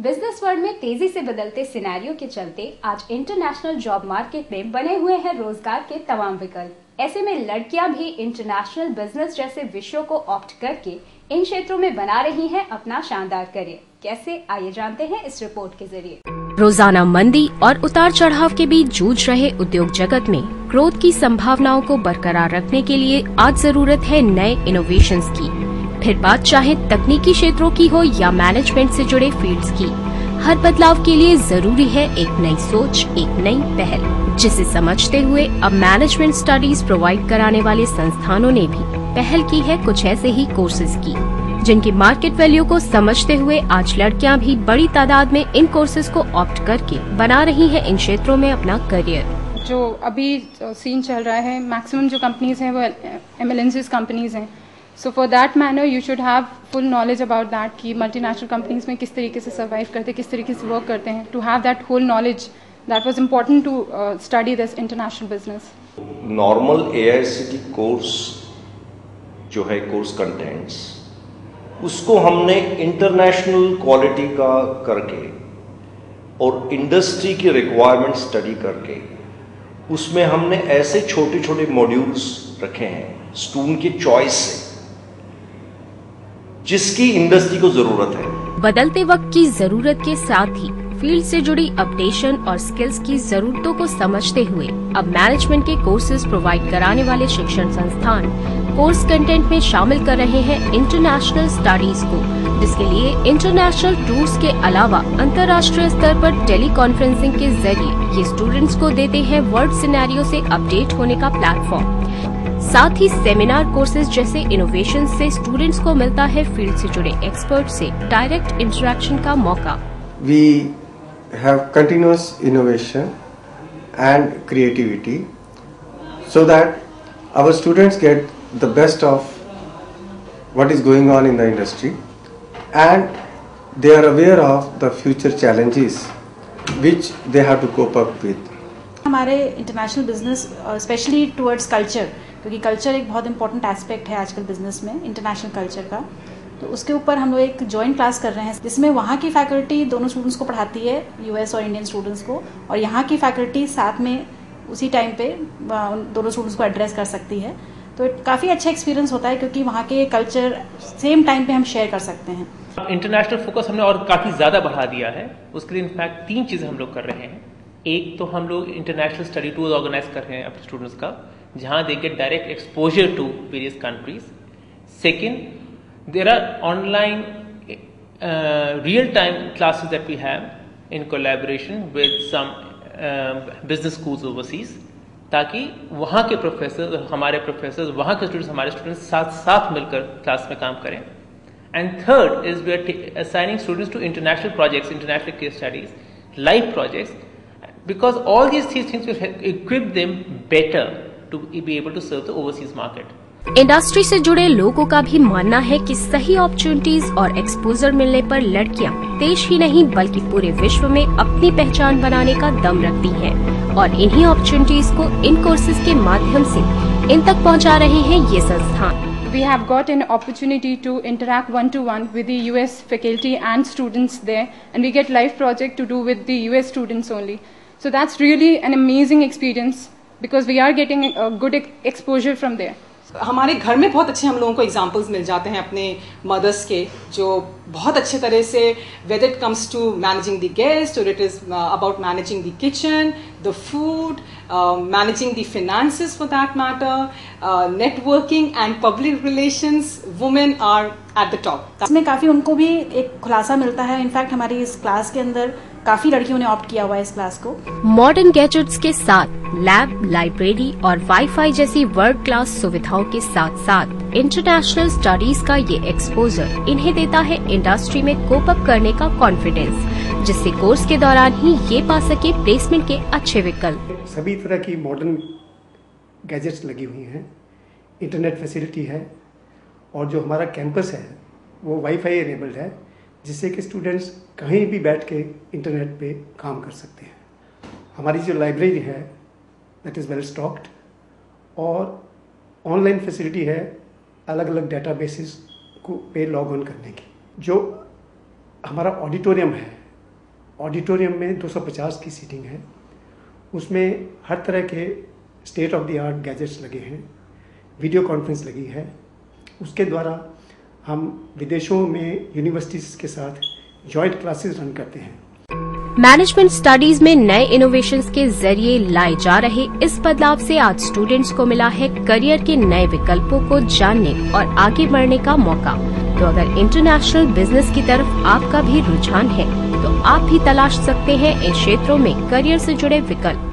Business world में तेजी से बदलते सिनेरियो के चलते आज इंटरनेशनल जॉब मार्केट में बने हुए हैं रोजगार के तमाम विकल्प। ऐसे में लड़कियां भी इंटरनेशनल बिजनेस जैसे विषयों को ऑप्ट करके इन क्षेत्रों में बना रही हैं अपना शानदार करियर। कैसे, आइए जानते हैं इस रिपोर्ट के जरिए। रोजाना मंदी और उतार चढ़ाव के बीच जूझ रहे उद्योग जगत में ग्रोथ की संभावनाओं को बरकरार रखने के लिए आज जरूरत है नए इनोवेशंस की। फिर बात चाहे तकनीकी क्षेत्रों की हो या मैनेजमेंट से जुड़े फील्ड्स की, हर बदलाव के लिए जरूरी है एक नई सोच, एक नई पहल, जिसे समझते हुए अब मैनेजमेंट स्टडीज प्रोवाइड कराने वाले संस्थानों ने भी पहल की है कुछ ऐसे ही कोर्सेज की, जिनकी मार्केट वैल्यू को समझते हुए आज लड़कियां भी बड़ी तादाद में इन कोर्सेज को ऑप्ट करके बना रही हैं इन क्षेत्रों में अपना करियर। जो अभी सीन चल रहा है, मैक्सिमम जो कंपनीज हैं वो MNCs कंपनीज हैं। So for that manner you should have full knowledge about that कि मल्टीनेशनल कंपनीज में किस तरीके से सर्वाइव करते हैं, किस तरीके से वर्क करते हैं। To have that whole knowledge, that was important to study this international business. Normal AICTE course जो है, कोर्स कंटेंट्स, उसको हमने इंटरनेशनल क्वालिटी का करके और इंडस्ट्री की रिक्वायरमेंट स्टडी करके उसमें हमने ऐसे छोटे छोटे मॉड्यूल्स रखे हैं स्टूडेंट की चॉइस से, जिसकी इंडस्ट्री को जरूरत है। बदलते वक्त की जरूरत के साथ ही फील्ड से जुड़ी अपडेशन और स्किल्स की जरूरतों को समझते हुए अब मैनेजमेंट के कोर्सेज प्रोवाइड कराने वाले शिक्षण संस्थान कोर्स कंटेंट में शामिल कर रहे हैं इंटरनेशनल स्टडीज को, जिसके लिए इंटरनेशनल टूर्स के अलावा अंतर्राष्ट्रीय स्तर पर टेली कॉन्फ्रेंसिंग के जरिए ये स्टूडेंट्स को देते हैं वर्ल्ड सिनेरियो से अपडेट होने का प्लेटफॉर्म। साथ ही सेमिनार कोर्सेज जैसे इनोवेशन से स्टूडेंट्स को मिलता है फील्ड से जुड़े एक्सपर्ट से डायरेक्ट इंटरेक्शन का मौका। We have continuous innovation and creativity so that our students get the best of what is going on in the industry and they are aware of the future challenges which they have to cope up with. हमारे international business specially towards culture, क्योंकि culture एक बहुत important aspect है आजकल business में, international culture का। तो उसके ऊपर हम लोग एक जॉइंट क्लास कर रहे हैं जिसमें वहाँ की फैकल्टी दोनों स्टूडेंट्स को पढ़ाती है, US और इंडियन स्टूडेंट्स को, और यहाँ की फैकल्टी साथ में उसी टाइम पे दोनों स्टूडेंट्स को एड्रेस कर सकती है। तो काफ़ी अच्छा एक्सपीरियंस होता है क्योंकि वहाँ के कल्चर सेम टाइम पे हम शेयर कर सकते हैं। इंटरनेशनल फोकस हमने और काफ़ी ज़्यादा बढ़ा दिया है। उसके लिए इनफैक्ट 3 चीज़ें हम लोग कर रहे हैं। एक तो हम लोग इंटरनेशनल स्टडी टूर ऑर्गेनाइज कर रहे हैं अपने स्टूडेंट्स का, जहाँ they get direct exposure to various countries. Second, there are online real-time classes that we have in collaboration with some business schools overseas, ताकि वहाँ के प्रोफेसर, हमारे प्रोफेसर, वहाँ के स्टूडेंट्स, हमारे स्टूडेंट्स साथ मिलकर क्लास में काम करें। And third is we are assigning students to international projects, international case studies, live projects, because all these things will equip them better to be able to serve the overseas market. Industry से जुड़े लोगों का भी मानना है कि सही opportunities और एक्सपोजर मिलने पर लड़कियां देश ही नहीं बल्कि पूरे विश्व में अपनी पहचान बनाने का दम रखती हैं और इन्हीं अपॉर्चुनिटीज को इन कोर्सेज के माध्यम से इन तक पहुंचा रहे हैं ये संस्थान। We have got an opportunity to interact one-to-one with the US faculty and students there, and we get live project to do with the US students only. So that's really an amazing experience because we are getting a good exposure from there. हमारे घर में बहुत अच्छे हम लोगों को examples मिल जाते हैं अपने मदर्स के, जो बहुत अच्छे तरह से whether it comes to managing the guest और it is about managing the kitchen, the food, managing the finances for that matter, networking and public relations, women are at the top. इसमें काफ़ी उनको भी एक खुलासा मिलता है। इनफैक्ट हमारी इस क्लास के अंदर काफी लड़कियों ने ऑप्ट किया हुआ है इस क्लास को। मॉडर्न गैजेट्स के साथ लैब, लाइब्रेरी और वाईफाई जैसी वर्ल्ड क्लास सुविधाओं के साथ साथ इंटरनेशनल स्टडीज का ये एक्सपोजर इन्हें देता है इंडस्ट्री में कोप अप करने का कॉन्फिडेंस, जिससे कोर्स के दौरान ही ये पा सके प्लेसमेंट के अच्छे विकल्प। सभी तरह की मॉडर्न गैजेट्स लगी हुई हैं, इंटरनेट फैसिलिटी है और जो हमारा कैंपस है वो वाईफाई एनेबल्ड है, जिससे कि स्टूडेंट्स कहीं भी बैठ के इंटरनेट पे काम कर सकते हैं। हमारी जो लाइब्रेरी है दैट इज़ वेल स्टॉक्ड और ऑनलाइन फैसिलिटी है अलग अलग डेटाबेसेस को पे लॉग ऑन करने की। जो हमारा ऑडिटोरियम है ऑडिटोरियम में 250 की सीटिंग है, उसमें हर तरह के state of the art gadgets लगे हैं, वीडियो कॉन्फ्रेंस लगी है। उसके द्वारा हम विदेशों में यूनिवर्सिटीज़ के साथ जॉइंट क्लासेस रन करते हैं। मैनेजमेंट स्टडीज में नए इनोवेशंस के जरिए लाए जा रहे इस बदलाव से आज स्टूडेंट्स को मिला है करियर के नए विकल्पों को जानने और आगे बढ़ने का मौका। तो अगर इंटरनेशनल बिजनेस की तरफ आपका भी रुझान है तो आप भी तलाश सकते हैं इन क्षेत्रों में करियर से जुड़े विकल्प।